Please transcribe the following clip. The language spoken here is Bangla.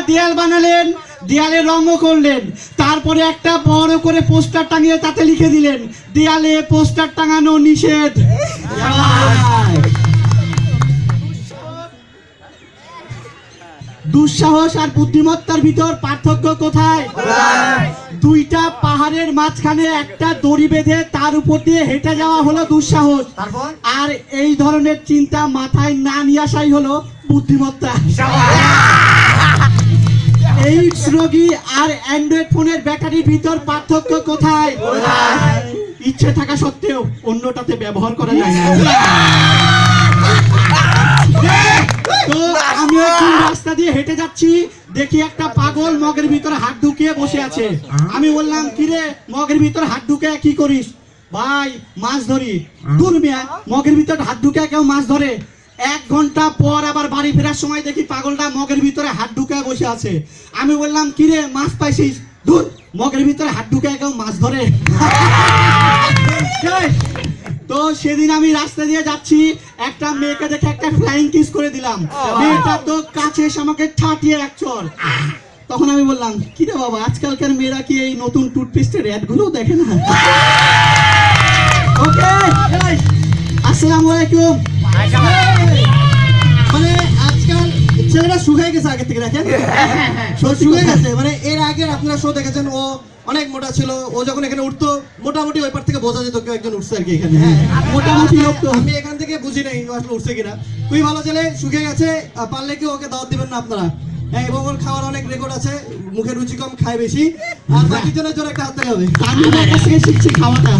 দেয়াল বানালেন, দেয়ালে রঙও করলেন, তারপরে একটা বড় করে পোস্টার টাঙিয়ে তাতে লিখে দিলেন দেয়ালে পোস্টার টাঙানো নিষেধ। দুঃসাহস আর বুদ্ধিমত্তার ভিতর পার্থক্য কোথায়? দুইটা পাহাড়ের মাঝখানে একটা দড়ি বেঁধে তার উপর দিয়ে হেঁটে যাওয়া হলো দুঃসাহস, আর এই ধরনের চিন্তা মাথায় না নিয়ে আসাই হলো বুদ্ধিমত্তা। এইডস রোগী আর অ্যান্ড্রয়েড ফোনের ব্যাটারির ভিতর পার্থক্য কোথায়? ইচ্ছে থাকা সত্ত্বেও অন্যটাতে ব্যবহার করা যায় না। তো আমি এখন রাস্তা দিয়ে হেঁটে যাচ্ছি, দেখি একটা পাগল মগের ভিতরে হাত ঢুকিয়ে বসে আছে। আমি বললাম, কিরে মগের ভিতরে হাত ঢুকে কি করিস? ভাই মাছ ধরি। দূর মিয়া, মগের ভিতরে হাত ঢুকে কেউ মাছ ধরে? 1 ঘন্টা পর আবার বাড়ি ফেরার সময় দেখি পাগলটা মগের ভিতরে হাত ঢুকে বসে আছে। আমি বললাম, কিরে মাছ পাইছিস? দূর, মগের ভিতরে হাত ঢুকে কেউ মাছ ধরে? তো সেদিন আমি রাস্তা দিয়ে যাচ্ছি, একটা মেয়েকে দেখে একটা ফ্লাইং কিস করে দিলাম। মেয়েটা তো কাছে এসে আমাকে ঠাটিয়ে এক চড়। তখন আমি বললাম, কি রে বাবা, আজকালকার মেয়েরা কি এই নতুন টুথপেস্টের অ্যাড গুলো দেখে না? ওকে, আসসালামু আলাইকুম। মানে আজকাল ছেলেরা শুকিয়ে গেছে আগে থেকে, দেখেন শুকিয়ে গেছে। মানে এর আগে আপনারা শো দেখেছেন, ও অনেক মোটা ছিল, ও যখন এখানে উঠতো মোটামুটি ওই পার থেকে বোঝা যেত কেউ একজন উঠছে আর কি এখানে। হ্যাঁ, মোটামুটি লোক তো। আমি এখান থেকে বুঝি নাই ও আসলে উঠছে কিনা। খুবই ভালো ছেলে, শুকিয়ে গেছে। পারলে কি ওকে দাওয়াত দিবেন না আপনারা? হ্যাঁ, এবং ওর খাওয়ার অনেক রেকর্ড আছে, মুখে রুচি কম, খায় বেশি। আর বাকির জন্য জোরে একটা হাত দেওয়া হবে। আমি ওর কাছ থেকে শিখছি খাওয়াটা।